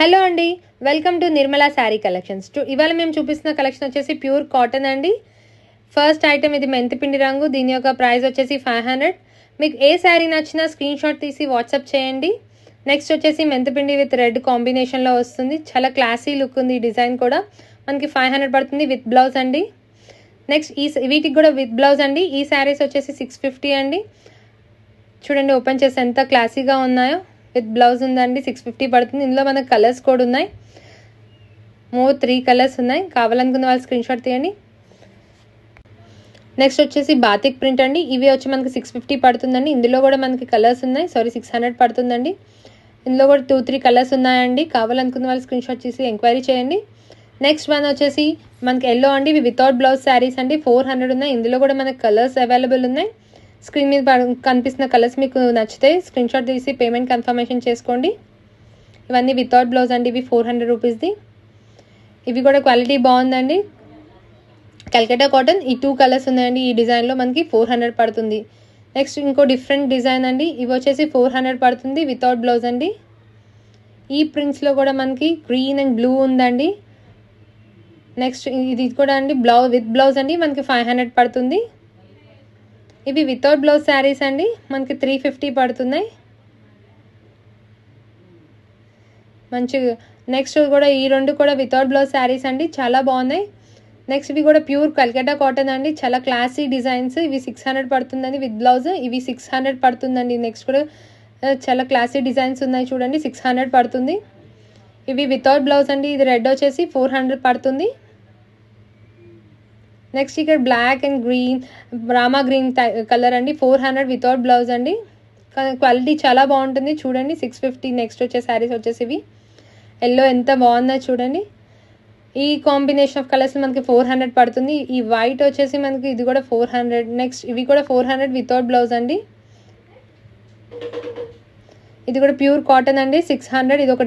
Hello అండి, welcome to Nirmala sari collections. ఇవాళ మేము చూపిస్తున్న కలెక్షన్ వచ్చేసి ప్యూర్ కాటన్ అండి. ఫస్ట్ ఐటమ్ ఇది మెంతిపిండి రంగు. దీని యొక్క ప్రైస్ వచ్చేసి 500. మీకు ఏ శారీ నచ్చినా స్క్రీన్ షాట్ తీసి వాట్సాప్ చేయండి. నెక్స్ట్ వచ్చేసి మెంతిపిండి విత్ రెడ్ కాంబినేషన్లో వస్తుంది. చాలా క్లాసీ లుక్ ఉంది. ఈ డిజైన్ కూడా మనకి 500 పడుతుంది విత్ బ్లౌజ్ అండి. నెక్స్ట్ వీటికి కూడా విత్ బ్లౌజ్ అండి. ఈ శారీస్ వచ్చేసి 650 అండి. చూడండి ఓపెన్ చేసి ఎంత క్లాసీగా ఉన్నాయో. విత్ బ్లౌజ్ ఉందండి, 650 పడుతుంది. ఇందులో మనకు కలర్స్ కూడా ఉన్నాయి. 3 కలర్స్ ఉన్నాయి. కావాలనుకున్న వాళ్ళు స్క్రీన్ షాట్ తీయండి. నెక్స్ట్ వచ్చేసి బాతిక్ ప్రింట్ అండి. ఇవి వచ్చి మనకి 650 పడుతుందండి. ఇందులో కూడా మనకి కలర్స్ ఉన్నాయి. 600 పడుతుందండి. ఇందులో కూడా 2-3 కలర్స్ ఉన్నాయండి. కావాలనుకున్న వాళ్ళు స్క్రీన్ షాట్ చేసి ఎంక్వైరీ చేయండి. నెక్స్ట్ వన్ వచ్చేసి మనకి ఎల్లో అండి. ఇవి వితౌట్ బ్లౌజ్ శారీస్ అండి. 400 ఉన్నాయి. ఇందులో కూడా మనకి కలర్స్ అవైలబుల్ ఉన్నాయి. స్క్రీన్ మీద కనిపిస్తున్న కలర్స్ మీకు నచ్చితే స్క్రీన్ షాట్ తీసి పేమెంట్ కన్ఫర్మేషన్ చేసుకోండి. ఇవన్నీ వితౌట్ బ్లౌజ్ అండి. ఇవి 400 రూపీస్ది. ఇవి కూడా క్వాలిటీ బాగుందండి. Calcutta cotton. ఈ 2 కలర్స్ ఉన్నాయండి. ఈ డిజైన్లో మనకి 400 పడుతుంది. నెక్స్ట్ ఇంకో డిఫరెంట్ డిజైన్ అండి. ఇవి వచ్చేసి 400 పడుతుంది వితౌట్ బ్లౌజ్ అండి. ఈ ప్రింట్స్లో కూడా మనకి గ్రీన్ అండ్ బ్లూ ఉందండి. నెక్స్ట్ ఇది కూడా అండి విత్ బ్లౌజ్ అండి. మనకి 500 పడుతుంది. ఇవి వితౌట్ బ్లౌజ్ శారీస్ అండి. మనకి 350 పడుతున్నాయి. మంచిగా నెక్స్ట్ కూడా ఈ రెండు కూడా వితౌట్ బ్లౌజ్ శారీస్ అండి. చాలా బాగున్నాయి. నెక్స్ట్ ఇవి కూడా ప్యూర్ కల్కటా కాటన్ అండి. చాలా క్లాసీ డిజైన్స్. ఇవి 600 పడుతుందండి విత్ బ్లౌజ్. ఇవి 600 పడుతుందండి. నెక్స్ట్ కూడా చాలా క్లాసీ డిజైన్స్ ఉన్నాయి చూడండి. 600 పడుతుంది. ఇవి వితౌట్ బ్లౌజ్ అండి. ఇది రెడ్ వచ్చేసి 400 పడుతుంది. నెక్స్ట్ ఇక్కడ black and green, Rama green colour అండి. 400 వితౌట్ బ్లౌజ్ అండి. క్వాలిటీ చాలా బాగుంటుంది చూడండి. 650. నెక్స్ట్ వచ్చే శారీస్ వచ్చేసి ఇవి ఎల్లో ఎంత బాగుందో చూడండి. ఈ కాంబినేషన్ ఆఫ్ కలర్స్ మనకి 400 పడుతుంది. ఈ వైట్ వచ్చేసి మనకి ఇది కూడా 400. నెక్స్ట్ ఇవి కూడా 400 వితౌట్ బ్లౌజ్ అండి. ఇది కూడా ప్యూర్ కాటన్ అండి. 600. ఇది ఒక